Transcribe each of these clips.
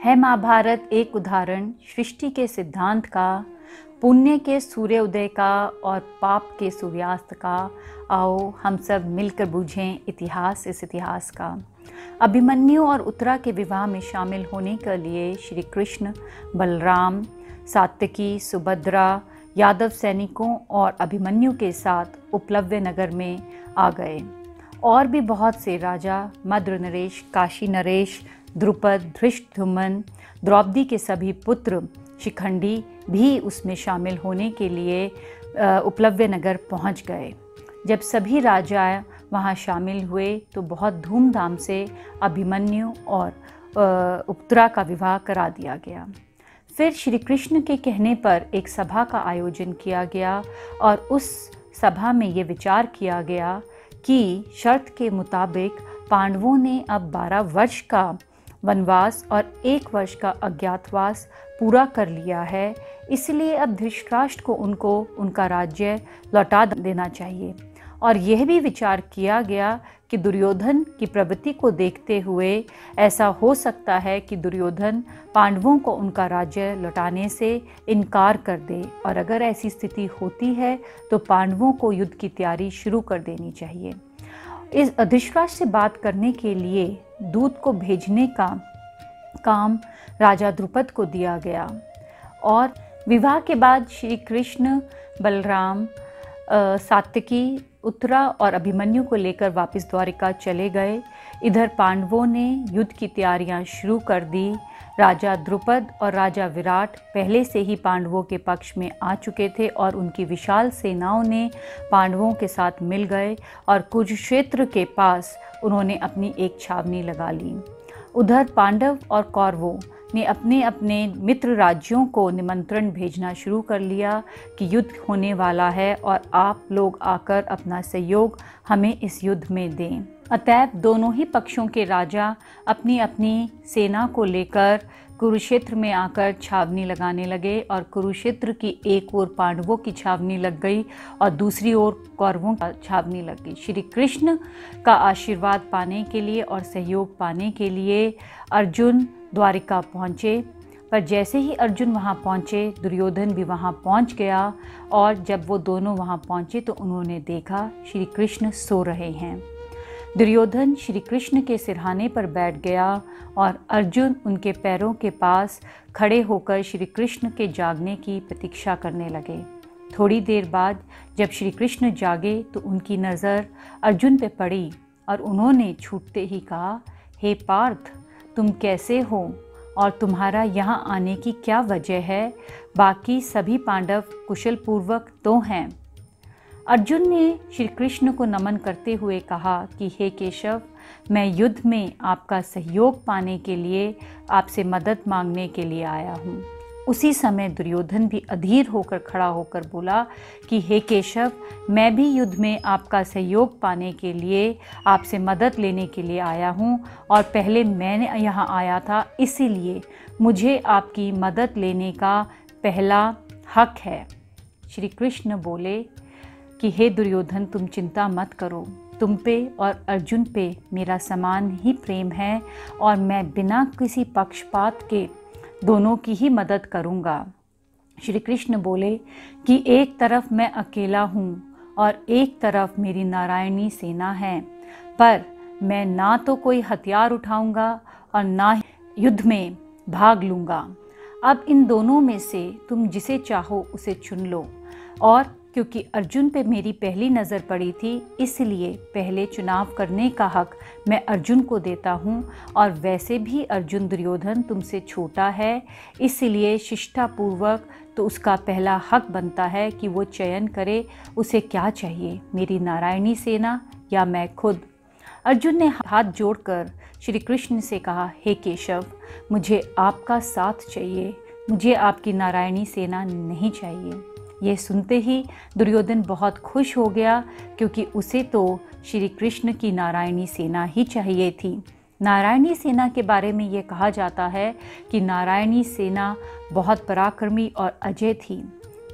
है महाभारत एक उदाहरण सृष्टि के सिद्धांत का, पुण्य के सूर्योदय का और पाप के सूर्यास्त का। आओ हम सब मिलकर बूझें इतिहास इस इतिहास का। अभिमन्यु और उत्तरा के विवाह में शामिल होने के लिए श्री कृष्ण बलराम, सात्यकी, सुभद्रा, यादव सैनिकों और अभिमन्यु के साथ उपलव्य नगर में आ गए। और भी बहुत से राजा, मद्र नरेश, काशी नरेश, द्रुपद, धृष्टद्युम्न, द्रौपदी के सभी पुत्र, शिखंडी भी उसमें शामिल होने के लिए उपलव्य नगर पहुंच गए। जब सभी राजा वहां शामिल हुए तो बहुत धूमधाम से अभिमन्यु और उत्तरा का विवाह करा दिया गया। फिर श्री कृष्ण के कहने पर एक सभा का आयोजन किया गया और उस सभा में ये विचार किया गया कि शर्त के मुताबिक पांडवों ने अब 12 वर्ष का वनवास और 1 वर्ष का अज्ञातवास पूरा कर लिया है, इसलिए अब धृतराष्ट्र को उनका राज्य लौटा देना चाहिए। और यह भी विचार किया गया कि दुर्योधन की प्रवृत्ति को देखते हुए ऐसा हो सकता है कि दुर्योधन पांडवों को उनका राज्य लौटाने से इनकार कर दे, और अगर ऐसी स्थिति होती है तो पांडवों को युद्ध की तैयारी शुरू कर देनी चाहिए। इस धृतराष्ट्र से बात करने के लिए दूत को भेजने का काम राजा द्रुपद को दिया गया। और विवाह के बाद श्री कृष्ण बलराम, सात्यकी, उत्तरा और अभिमन्यु को लेकर वापस द्वारिका चले गए। इधर पांडवों ने युद्ध की तैयारियां शुरू कर दी। राजा द्रुपद और राजा विराट पहले से ही पांडवों के पक्ष में आ चुके थे और उनकी विशाल सेनाओं ने पांडवों के साथ मिल गए और कुरुक्षेत्र के पास उन्होंने अपनी एक छावनी लगा ली। उधर पांडव और कौरवों ने अपने अपने मित्र राज्यों को निमंत्रण भेजना शुरू कर लिया कि युद्ध होने वाला है और आप लोग आकर अपना सहयोग हमें इस युद्ध में दें। अतएव दोनों ही पक्षों के राजा अपनी अपनी सेना को लेकर कुरुक्षेत्र में आकर छावनी लगाने लगे और कुरुक्षेत्र की एक ओर पांडवों की छावनी लग गई और दूसरी ओर कौरवों की छावनी लग गई। श्री कृष्ण का आशीर्वाद पाने के लिए और सहयोग पाने के लिए अर्जुन द्वारिका पहुँचे, पर जैसे ही अर्जुन वहाँ पहुँचे दुर्योधन भी वहाँ पहुँच गया। और जब वो दोनों वहाँ पहुँचे तो उन्होंने देखा श्री कृष्ण सो रहे हैं। दुर्योधन श्री कृष्ण के सिरहाने पर बैठ गया और अर्जुन उनके पैरों के पास खड़े होकर श्री कृष्ण के जागने की प्रतीक्षा करने लगे। थोड़ी देर बाद जब श्री कृष्ण जागे तो उनकी नज़र अर्जुन पे पड़ी और उन्होंने छूटते ही कहा, हे पार्थ, तुम कैसे हो और तुम्हारा यहाँ आने की क्या वजह है? बाकी सभी पांडव कुशल पूर्वक तो हैं। अर्जुन ने श्री कृष्ण को नमन करते हुए कहा कि हे केशव, मैं युद्ध में आपका सहयोग पाने के लिए आपसे मदद मांगने के लिए आया हूँ। उसी समय दुर्योधन भी अधीर होकर खड़ा होकर बोला कि हे केशव, मैं भी युद्ध में आपका सहयोग पाने के लिए आपसे मदद लेने के लिए आया हूँ और पहले मैंने यहाँ आया था, इसीलिए मुझे आपकी मदद लेने का पहला हक है। श्री कृष्ण बोले कि हे दुर्योधन, तुम चिंता मत करो, तुम पे और अर्जुन पे मेरा समान ही प्रेम है और मैं बिना किसी पक्षपात के दोनों की ही मदद करूँगा। श्री कृष्ण बोले कि एक तरफ मैं अकेला हूँ और एक तरफ मेरी नारायणी सेना है, पर मैं ना तो कोई हथियार उठाऊँगा और ना ही युद्ध में भाग लूँगा। अब इन दोनों में से तुम जिसे चाहो उसे चुन लो। और क्योंकि अर्जुन पे मेरी पहली नज़र पड़ी थी, इसलिए पहले चुनाव करने का हक मैं अर्जुन को देता हूँ। और वैसे भी अर्जुन दुर्योधन तुमसे छोटा है, इसलिए शिष्टापूर्वक तो उसका पहला हक बनता है कि वो चयन करे उसे क्या चाहिए, मेरी नारायणी सेना या मैं खुद। अर्जुन ने हाथ जोड़कर श्री कृष्ण से कहा, हे केशव, मुझे आपका साथ चाहिए, मुझे आपकी नारायणी सेना नहीं चाहिए। ये सुनते ही दुर्योधन बहुत खुश हो गया, क्योंकि उसे तो श्री कृष्ण की नारायणी सेना ही चाहिए थी। नारायणी सेना के बारे में ये कहा जाता है कि नारायणी सेना बहुत पराक्रमी और अजय थी।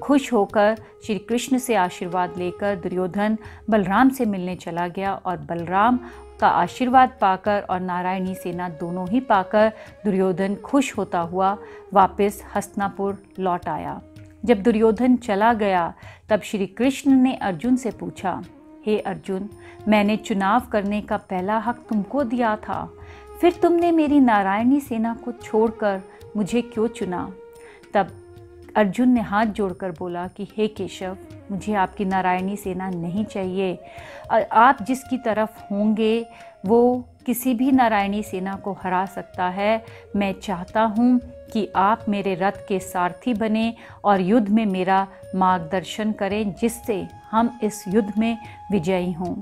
खुश होकर श्री कृष्ण से आशीर्वाद लेकर दुर्योधन बलराम से मिलने चला गया और बलराम का आशीर्वाद पाकर और नारायणी सेना दोनों ही पाकर दुर्योधन खुश होता हुआ वापस हस्तिनापुर लौट आया। जब दुर्योधन चला गया तब श्री कृष्ण ने अर्जुन से पूछा, हे अर्जुन, मैंने चुनाव करने का पहला हक तुमको दिया था, फिर तुमने मेरी नारायणी सेना को छोड़कर मुझे क्यों चुना? तब अर्जुन ने हाथ जोड़कर बोला कि हे केशव, मुझे आपकी नारायणी सेना नहीं चाहिए। आप जिसकी तरफ होंगे वो किसी भी नारायणी सेना को हरा सकता है। मैं चाहता हूँ कि आप मेरे रथ के सारथी बने और युद्ध में मेरा मार्गदर्शन करें, जिससे हम इस युद्ध में विजयी हों।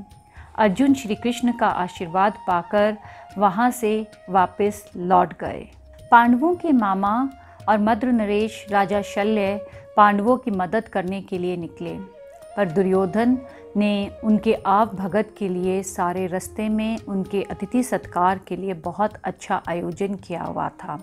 अर्जुन श्री कृष्ण का आशीर्वाद पाकर वहाँ से वापस लौट गए। पांडवों के मामा और मद्र नरेश राजा शल्य पांडवों की मदद करने के लिए निकले, पर दुर्योधन ने उनके आव भगत के लिए सारे रास्ते में उनके अतिथि सत्कार के लिए बहुत अच्छा आयोजन किया हुआ था।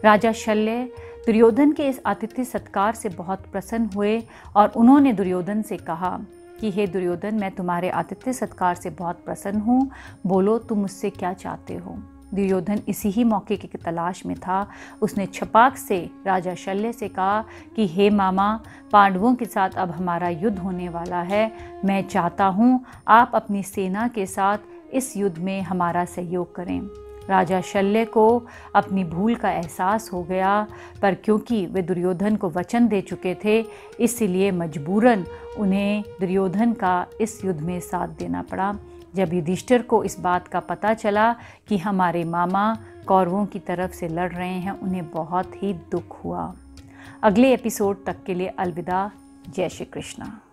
राजा शल्य दुर्योधन के इस आतिथ्य सत्कार से बहुत प्रसन्न हुए और उन्होंने दुर्योधन से कहा कि हे दुर्योधन, मैं तुम्हारे आतिथ्य सत्कार से बहुत प्रसन्न हूँ, बोलो तुम मुझसे क्या चाहते हो। दुर्योधन इसी ही मौके की तलाश में था। उसने छपाक से राजा शल्य से कहा कि हे मामा, पांडवों के साथ अब हमारा युद्ध होने वाला है। मैं चाहता हूँ आप अपनी सेना के साथ इस युद्ध में हमारा सहयोग करें। राजा शल्य को अपनी भूल का एहसास हो गया, पर क्योंकि वे दुर्योधन को वचन दे चुके थे, इसलिए मजबूरन उन्हें दुर्योधन का इस युद्ध में साथ देना पड़ा। जब युधिष्ठिर को इस बात का पता चला कि हमारे मामा कौरवों की तरफ से लड़ रहे हैं, उन्हें बहुत ही दुख हुआ। अगले एपिसोड तक के लिए अलविदा। जय श्री कृष्ण।